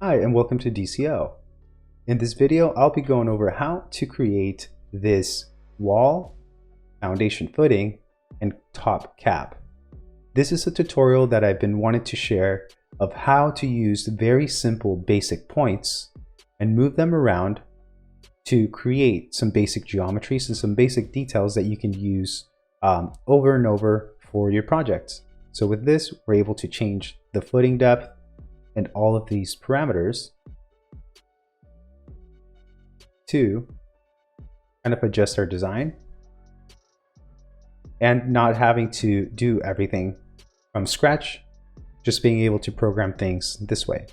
Hi, and welcome to DCO. In this video, I'll be going over how to create this wall, foundation footing, and top cap. This is a tutorial that I've been wanting to share of how to use very simple basic points and move them around to create some basic geometries and some basic details that you can use over and over for your projects. So with this, we're able to change the footing depth and all of these parameters to kind of adjust our design and not having to do everything from scratch, just being able to program things this way.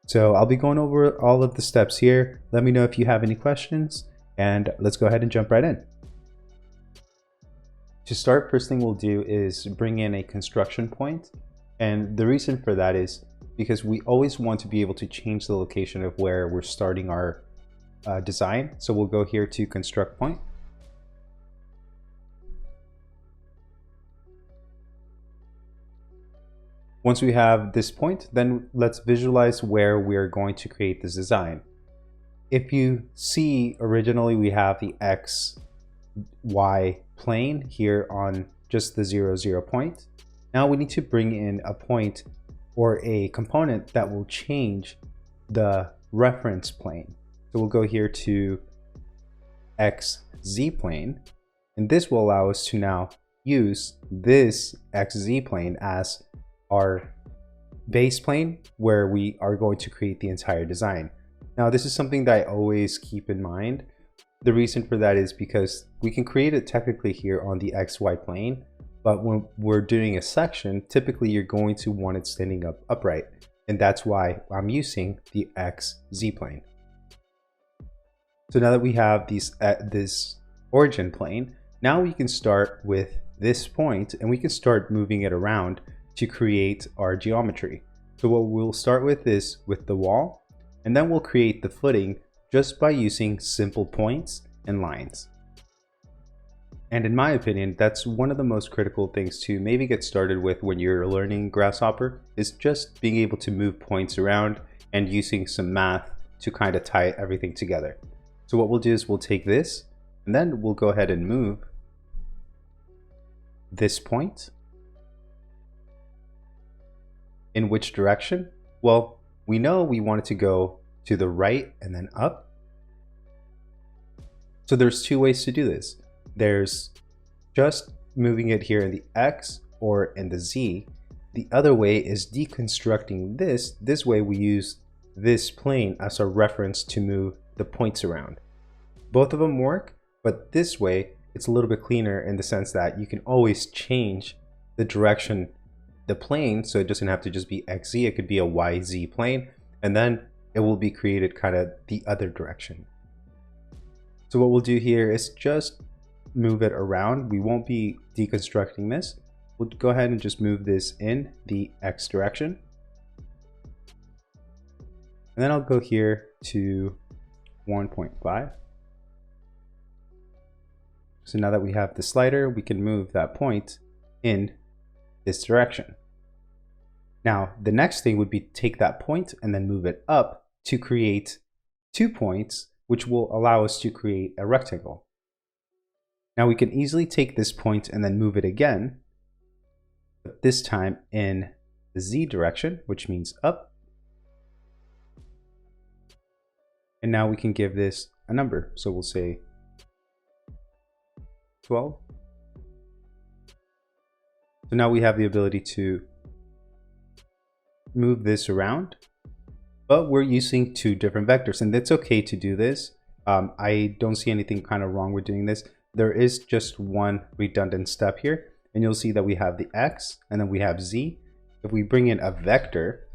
So I'll be going over all of the steps here. Let me know if you have any questions, and let's go ahead and jump right in. To start, first thing we'll do is bring in a construction point. And the reason for that is because we always want to be able to change the location of where we're starting our design. So we'll go here to construct point. Once we have this point, then let's visualize where we're going to create this design. If you see, originally we have the X, Y plane here on just the 0, 0 point. Now we need to bring in a point or a component that will change the reference plane. So we'll go here to XZ plane, and this will allow us to now use this XZ plane as our base plane where we are going to create the entire design. Now this is something that I always keep in mind. The reason for that is because we can create it technically here on the XY plane, but when we're doing a section, typically you're going to want it standing up upright. And that's why I'm using the XZ plane. So now that we have this origin plane, now we can start with this point and we can start moving it around to create our geometry. So what we'll start with is with the wall, and then we'll create the footing just by using simple points and lines. And in my opinion, that's one of the most critical things to maybe get started with when you're learning Grasshopper, is just being able to move points around and using some math to kind of tie everything together. So what we'll do is we'll take this and then we'll go ahead and move this point. In which direction? Well, we know we want it to go to the right and then up. So there's two ways to do this. There's just moving it here in the X or in the Z. The other way is deconstructing this. This way we use this plane as a reference to move the points around. Both of them work, but this way it's a little bit cleaner in the sense that you can always change the direction, the plane, so it doesn't have to just be XZ, it could be a YZ plane, and then it will be created kind of the other direction. So what we'll do here is just move it around. We won't be deconstructing this. We'll go ahead and just move this in the X direction. And then I'll go here to 1.5. So now that we have the slider, we can move that point in this direction. Now, the next thing would be take that point and then move it up to create 2 points, which will allow us to create a rectangle. Now we can easily take this point and then move it again, but this time in the Z direction, which means up. And now we can give this a number. So we'll say 12. So now we have the ability to move this around, but we're using 2 different vectors, and it's okay to do this. I don't see anything kind of wrong with doing this. There is just one redundant step here, and you'll see that we have the X and then we have Z. If we bring in a vector,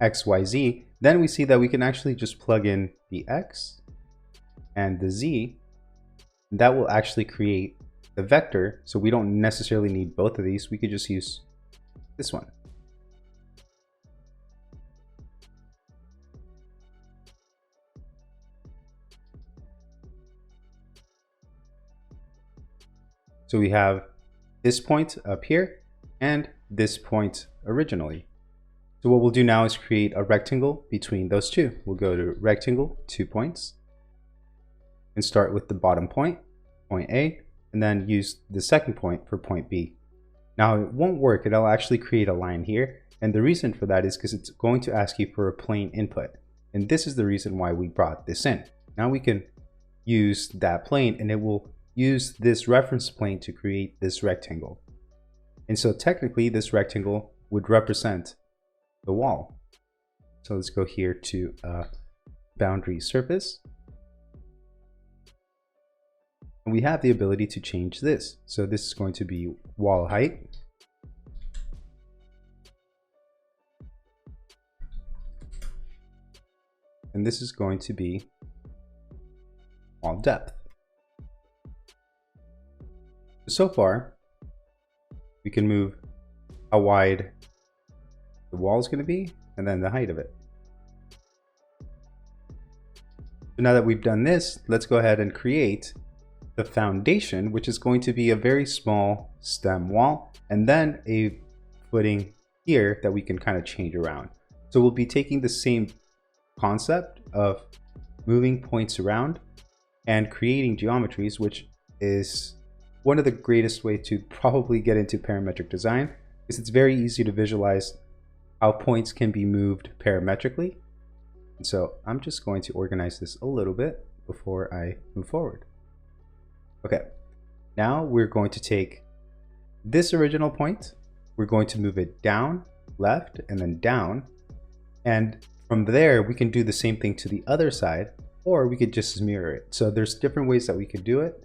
X, Y, Z, then we see that we can actually just plug in the X and the Z. That will actually create the vector, so we don't necessarily need both of these. We could just use this one. So we have this point up here and this point originally. So what we'll do now is create a rectangle between those two. We'll go to rectangle, 2 points, and start with the bottom point, point A, and then use the second point for point B. Now it won't work, it'll actually create a line here. And the reason for that is because it's going to ask you for a plane input. And this is the reason why we brought this in. Now we can use that plane and it will use this reference plane to create this rectangle. And so technically this rectangle would represent the wall. So let's go here to boundary surface. And we have the ability to change this. So this is going to be wall height. And this is going to be wall depth. So far, we can move how wide the wall is going to be and then the height of it. So now that we've done this, let's go ahead and create the foundation, which is going to be a very small stem wall and then a footing here that we can kind of change around. So we'll be taking the same concept of moving points around and creating geometries, which is one of the greatest way to probably get into parametric design, because it's very easy to visualize how points can be moved parametrically. And so I'm just going to organize this a little bit before I move forward. Okay, now we're going to take this original point, we're going to move it down, left, and then down, and from there, we can do the same thing to the other side, or we could just mirror it. So there's different ways that we could do it.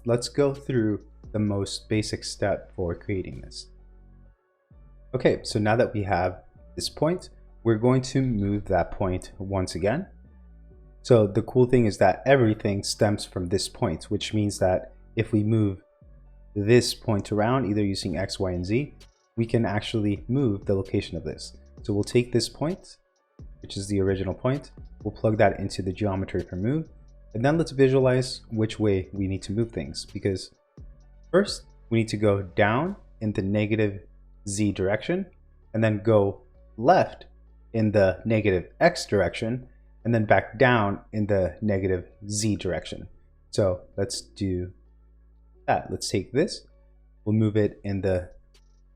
Let's go through the most basic step for creating this. Okay, so now that we have this point, we're going to move that point once again. So the cool thing is that everything stems from this point, which means that if we move this point around, either using X, Y, and Z, we can actually move the location of this. So we'll take this point, which is the original point. We'll plug that into the geometry for move. And then let's visualize which way we need to move things, because first we need to go down in the negative Z direction and then go left in the negative X direction and then back down in the negative Z direction. So let's do that. Let's take this, we'll move it in the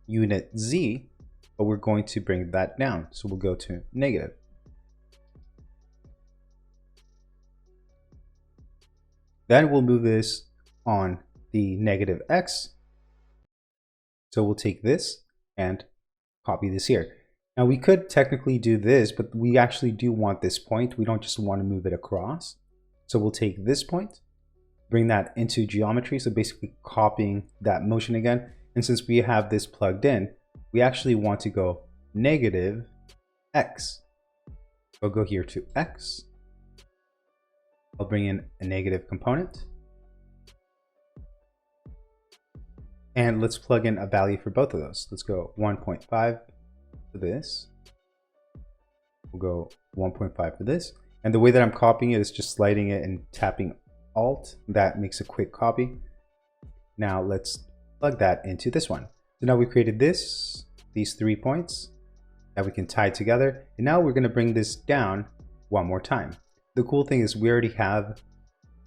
unit Z, but we're going to bring that down. So we'll go to negative. Then we'll move this on the negative X. So we'll take this and copy this here. Now we could technically do this, but we actually do want this point. We don't just want to move it across. So we'll take this point, bring that into geometry. So basically copying that motion again. And since we have this plugged in, we actually want to go negative X. I'll go here to X. I'll bring in a negative component. And let's plug in a value for both of those. Let's go 1.5 for this. We'll go 1.5 for this. And the way that I'm copying it is just sliding it and tapping Alt. That makes a quick copy. Now let's plug that into this one. So now we created these 3 points that we can tie together. And now we're going to bring this down one more time. The cool thing is we already have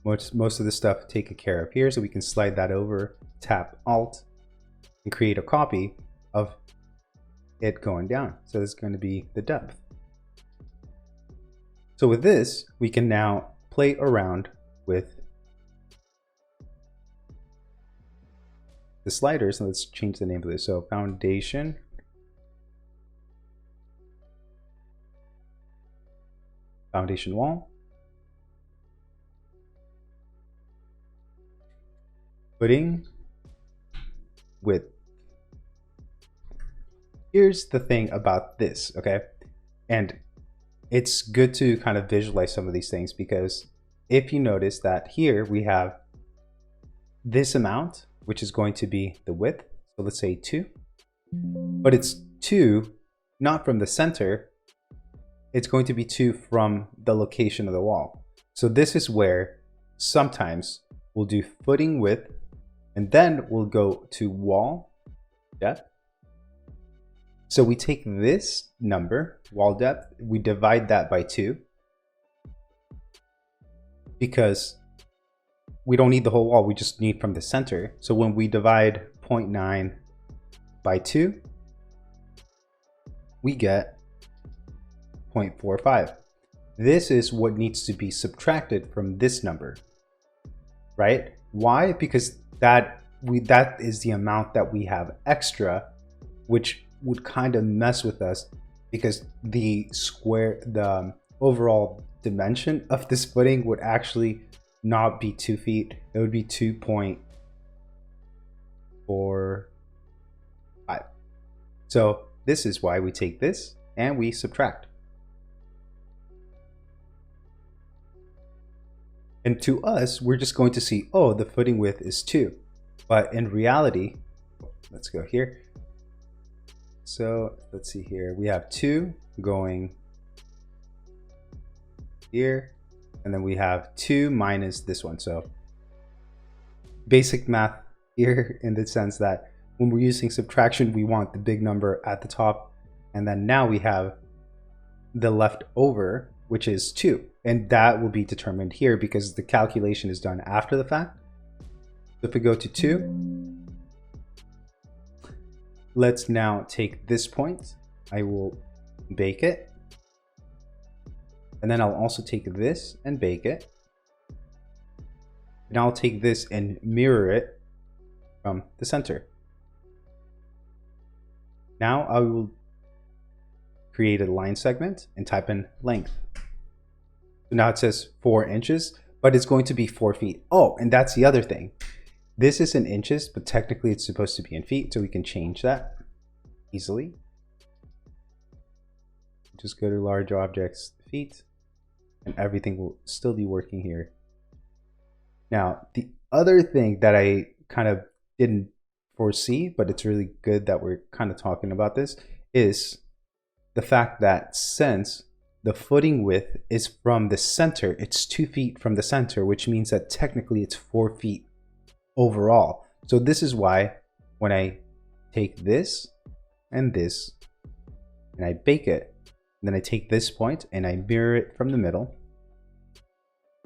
most of the stuff taken care of here, so we can slide that over, tap Alt, and create a copy of it going down. So this is going to be the depth. So with this, we can now play around with the sliders. So let's change the name of this. So foundation. Foundation wall. Footing width. Here's the thing about this, okay? And it's good to kind of visualize some of these things, because if you notice that here we have this amount, which is going to be the width. So let's say 2, but it's 2 not from the center. It's going to be 2 from the location of the wall. So this is where sometimes we'll do footing width, and then we'll go to wall depth, So we take this number, wall depth, we divide that by 2 because we don't need the whole wall, we just need from the center. So when we divide 0.9 by 2, we get 0.45. This is what needs to be subtracted from this number, right? Why? Because that is the amount that we have extra, which would kind of mess with us because the overall dimension of this footing would actually not be 2 feet. It would be 2.45. So this is why we take this and we subtract. And to us, we're just going to see, oh, the footing width is 2. But in reality, let's go here. So let's see here. We have 2 going here. And then we have 2 minus this one. So basic math here in the sense that when we're using subtraction, we want the big number at the top. And then now we have the leftover, which is 2. And that will be determined here because the calculation is done after the fact. So if we go to 2, let's now take this point. I will bake it. And then I'll also take this and bake it. And I'll take this and mirror it from the center. Now I will create a line segment and type in length. So now it says 4 inches, but it's going to be 4 feet. Oh, and that's the other thing. This is in inches, but technically it's supposed to be in feet, so we can change that easily. Just go to large objects, feet, and everything will still be working here. Now, the other thing that I kind of didn't foresee, but it's really good that we're kind of talking about this, is the fact that since the footing width is from the center, it's 2 feet from the center, which means that technically it's 4 feet overall. So this is why when I take this and this and I bake it, and then I take this point and I mirror it from the middle,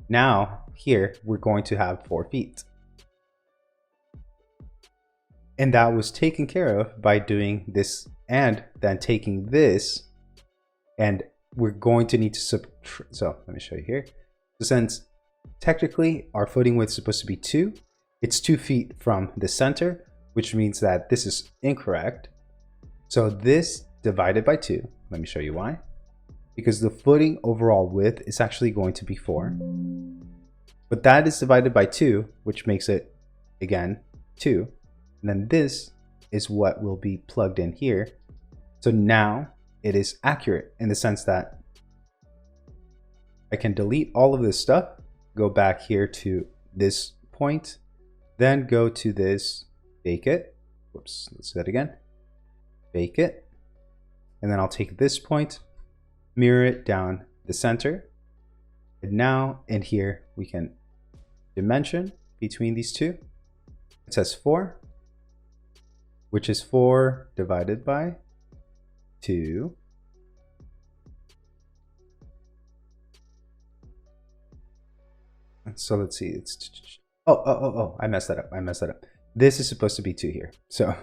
now here we're going to have 4 feet. And that was taken care of by doing this and then taking this, and we're going to need to subtract. So let me show you here. So since technically our footing width is supposed to be 2, it's 2 feet from the center, which means that this is incorrect. So this divided by 2, let me show you why. Because the footing overall width is actually going to be 4. But that is divided by 2, which makes it, again, 2. And then this is what will be plugged in here. So now it is accurate in the sense that I can delete all of this stuff, go back here to this point, then go to this, bake it. Whoops, let's do that again. Bake it. And then I'll take this point, mirror it down the center. And now in here, we can dimension between these two. It says 4, which is 4 divided by 2. So let's see, it's, oh, I messed that up. This is supposed to be 2 here. So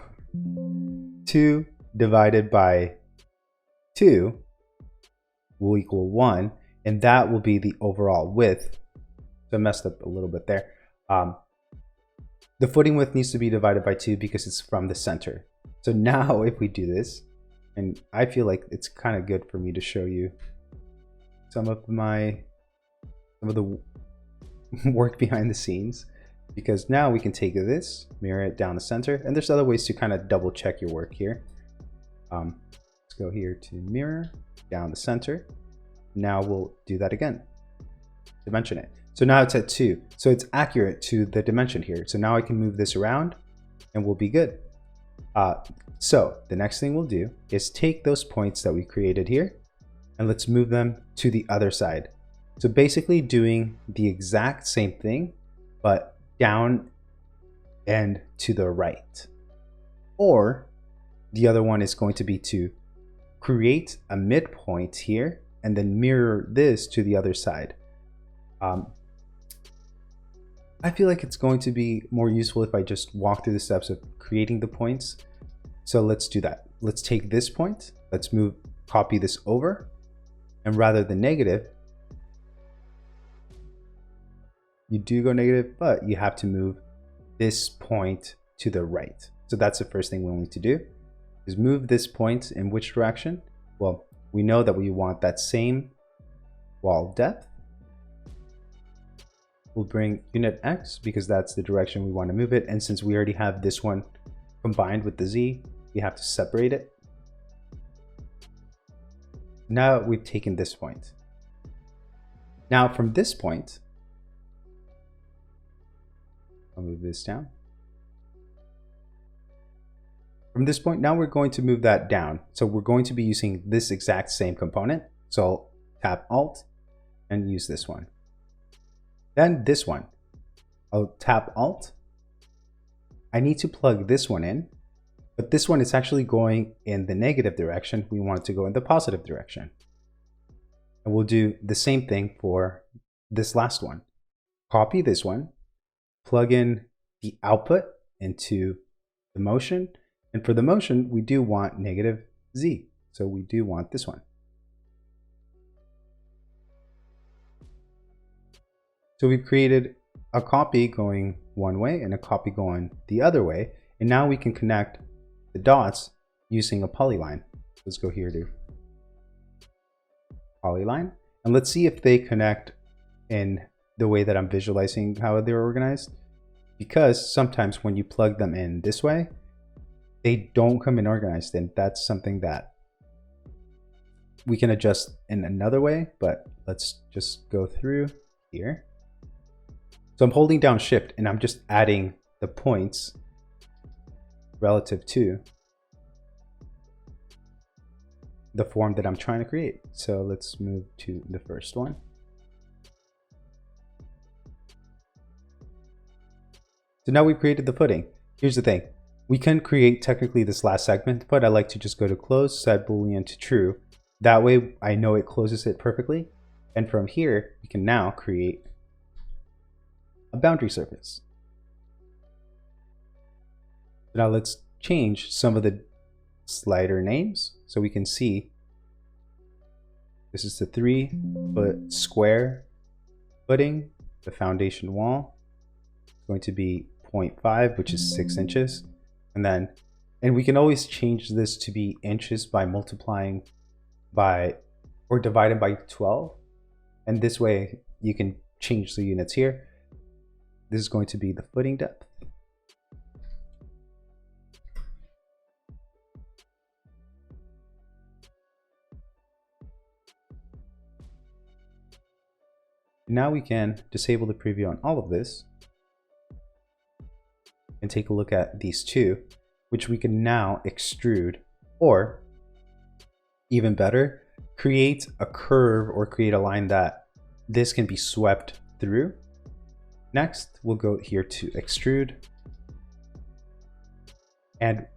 2 divided by 2 will equal 1, and that will be the overall width. So I messed up a little bit there. The footing width needs to be divided by 2 because it's from the center. So now if we do this, and I feel like it's kind of good for me to show you some of the work behind the scenes, because now we can take this, mirror it down the center, and there's other ways to kind of double check your work here. Let's go here to mirror down the center. Now we'll do that again, dimension it. So now it's at 2, so it's accurate to the dimension here. So now I can move this around and we'll be good. So the next thing we'll do is take those points that we created here and let's move them to the other side. So basically doing the exact same thing, but down and to the right. Or The other one is going to be to create a midpoint here and then mirror this to the other side. I feel like it's going to be more useful if I just walk through the steps of creating the points. So let's do that. Let's take this point, let's copy this over, and rather than negative, you do go negative, but you have to move this point to the right. So that's the first thing we'll need to do, is move this point in which direction? Well, we know that we want that same wall depth. We'll bring unit X because that's the direction we want to move it. And since we already have this one combined with the Z, we have to separate it. Now we've taken this point. Now from this point, I'll move this down. From this point, now we're going to move that down. So we're going to be using this exact same component. So I'll tap Alt and use this one. Then this one, I'll tap Alt. I need to plug this one in, but this one is actually going in the negative direction. We want it to go in the positive direction. And we'll do the same thing for this last one. Copy this one, plug in the output into the motion. And for the motion, we do want negative Z. So we do want this one. So we've created a copy going one way and a copy going the other way. And now we can connect the dots using a polyline. Let's go here to polyline. And let's see if they connect in the way that I'm visualizing how they're organized. Because sometimes when you plug them in this way, they don't come in organized. And that's something that we can adjust in another way, but let's just go through here. So I'm holding down Shift and I'm just adding the points relative to the form that I'm trying to create. So let's move to the first one. So now we've created the footing. Here's the thing. We can create technically this last segment, but I like to just go to close, set Boolean to true. That way I know it closes it perfectly. And from here, we can now create a boundary surface. Now let's change some of the slider names so we can see this is the 3-foot square footing. The foundation wall is going to be 0.5, which is 6 inches. And we can always change this to be inches by multiplying by or divided by 12. And this way you can change the units here. This is going to be the footing depth. Now we can disable the preview on all of this and take a look at these two, which we can now extrude, or even better, create a curve or create a line that this can be swept through. Next, we'll go here to extrude. And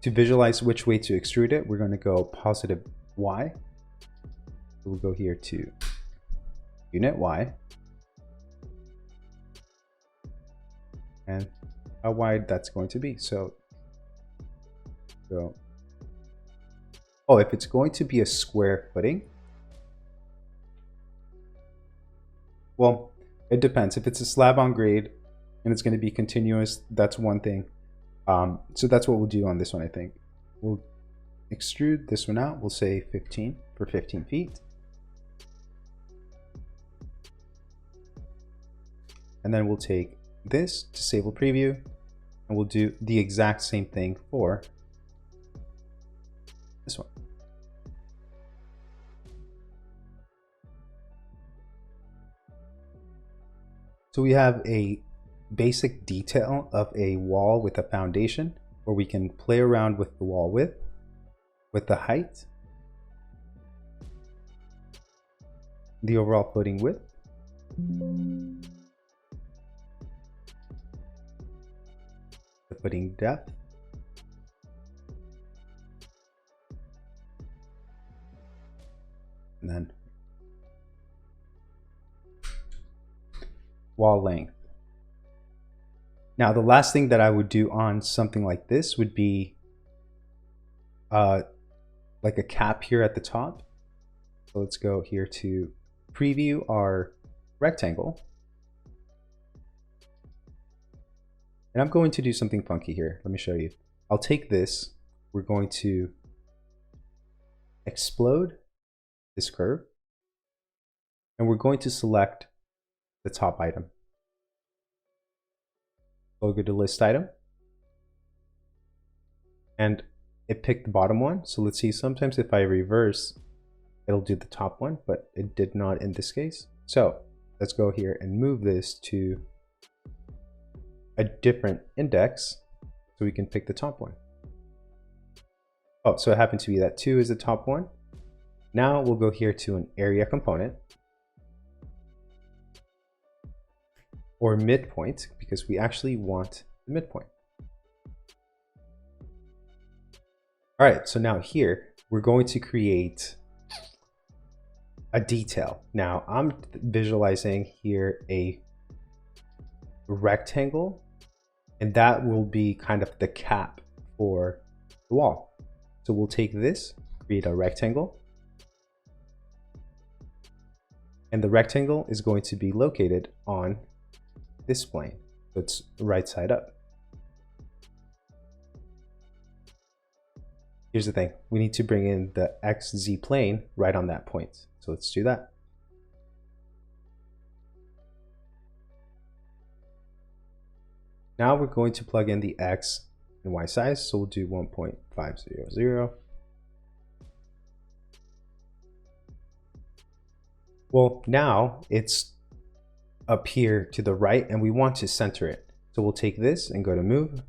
to visualize which way to extrude it, we're going to go positive Y. We'll go here to unit Y. And how wide that's going to be. So go. Oh, if it's going to be a square footing, well, it depends. If it's a slab on grade and it's going to be continuous, that's one thing. So that's what we'll do on this one, I think. We'll extrude this one out. We'll say 15 for 15 feet. And then we'll take this, disable preview, and we'll do the exact same thing for this one. So we have a basic detail of a wall with a foundation where we can play around with the wall width, with the height, the overall footing width, the footing depth, wall length. Now, the last thing that I would do on something like this would be like a cap here at the top. So let's go here to preview our rectangle. And I'm going to do something funky here. Let me show you. I'll take this. We're going to explode this curve. And we're going to select the top item. We'll go to list item. And it picked the bottom one. So let's see, sometimes if I reverse, it'll do the top one, but it did not in this case. So let's go here and move this to a different index so we can pick the top one. Oh, so it happened to be that 2 is the top one. Now we'll go here to an area component or midpoint because we actually want the midpoint. All right, so now here we're going to create a detail. Now I'm visualizing here a rectangle, and that will be kind of the cap for the wall. So we'll take this, create a rectangle, and the rectangle is going to be located on this plane. So it's right side up. Here's the thing, we need to bring in the XZ plane right on that point. So let's do that. Now we're going to plug in the X and Y size. So we'll do 1.500. Well, now it's up here to the right and we want to center it. So we'll take this and go to move.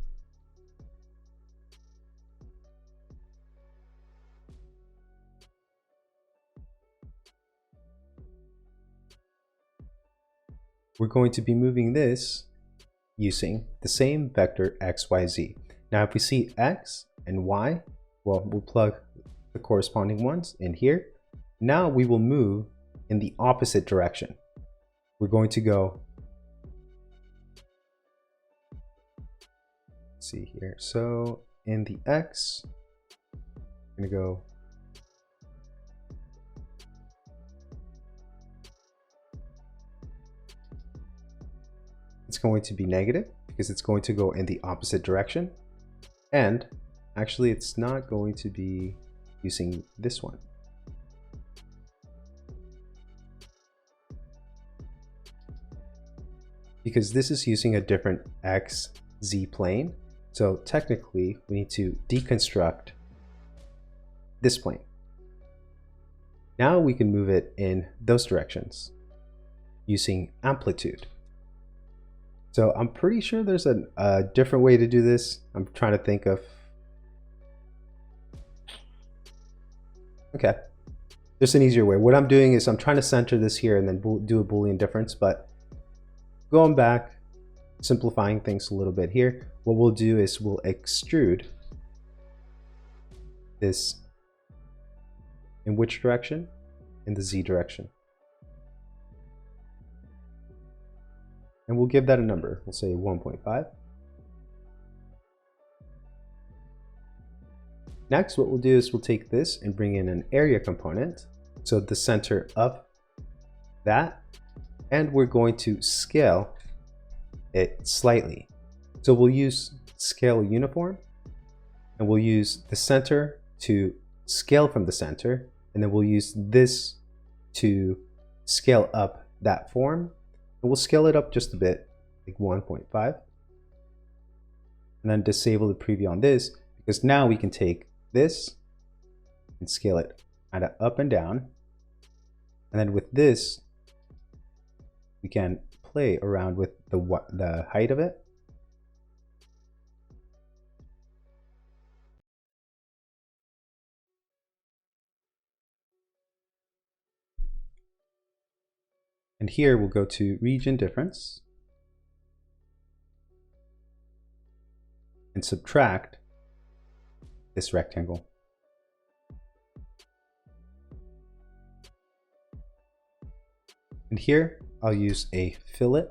We're going to be moving this using the same vector X, Y, Z. Now, if we see X and Y, well, we'll plug the corresponding ones in here. Now we will move in the opposite direction. We're going to go, let's see here. So in the X, I'm gonna go it's going to be negative because it's going to go in the opposite direction. And actually it's not going to be using this one. Because this is using a different XZ plane. So technically we need to deconstruct this plane. Now we can move it in those directions using amplitude. So I'm pretty sure there's a different way to do this. I'm trying to think of. Okay, there's an easier way. What I'm doing is I'm trying to center this here and then do a Boolean difference, but going back, simplifying things a little bit here, what we'll do is we'll extrude this in which direction? In the Z direction. And we'll give that a number. We'll say 1.5. Next, what we'll do is we'll take this and bring in an area component. So the center of that, and we're going to scale it slightly. So we'll use scale uniform, and we'll use the center to scale from the center, and then we'll use this to scale up that form. And we'll scale it up just a bit, like 1.5. And then disable the preview on this, because now we can take this and scale it kind of up and down. And then with this, we can play around with the height of it. And here we'll go to region difference and subtract this rectangle. And here I'll use a fillet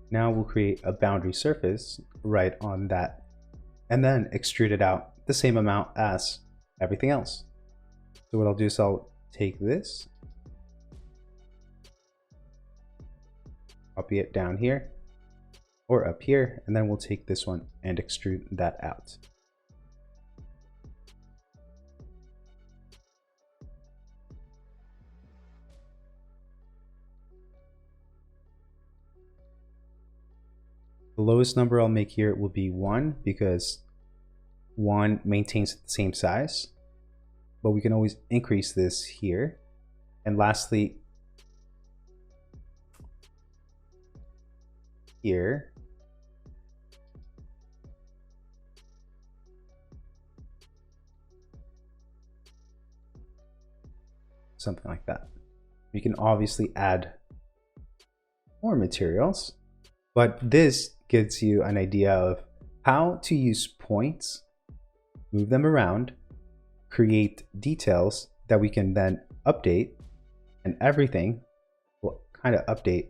Now we'll create a boundary surface right on that and then extrude it out the same amount as everything else. So what I'll do is I'll take this, copy it down here or up here, and then we'll take this one and extrude that out. The lowest number I'll make here will be 1 because 1 maintains the same size, but we can always increase this here. And lastly, here, something like that. You can obviously add more materials, but this gives you an idea of how to use points, move them around, create details that we can then update, and everything will kind of update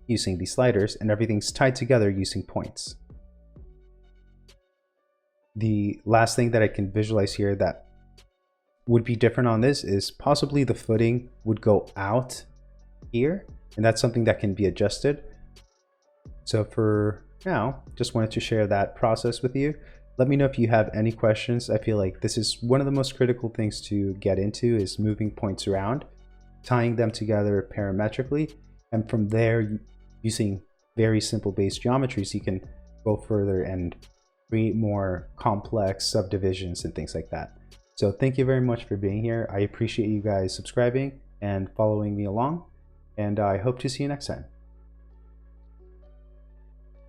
using these sliders, and everything's tied together using points. The last thing that I can visualize here that would be different on this is possibly the footing would go out here, and that's something that can be adjusted. So for now, just wanted to share that process with you. Let me know if you have any questions. I feel like this is one of the most critical things to get into, is moving points around, tying them together parametrically, and from there, using very simple base geometries, you can go further and create more complex subdivisions and things like that. So thank you very much for being here. I appreciate you guys subscribing and following me along, and I hope to see you next time.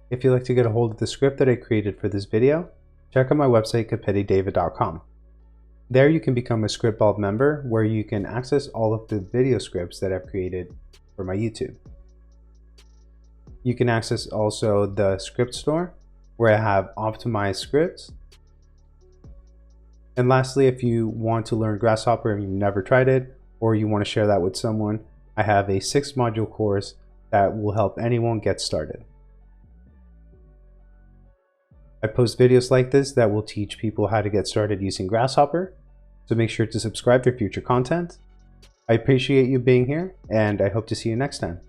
If you'd like to get a hold of the script that I created for this video, check out my website, capettidavid.com. There you can become a Script Vault member, where you can access all of the video scripts that I've created for my YouTube. You can access also the script store, where I have optimized scripts. And lastly, if you want to learn Grasshopper and you've never tried it, or you want to share that with someone, I have a 6-module course that will help anyone get started. I post videos like this that will teach people how to get started using Grasshopper, so make sure to subscribe for future content. I appreciate you being here, and I hope to see you next time.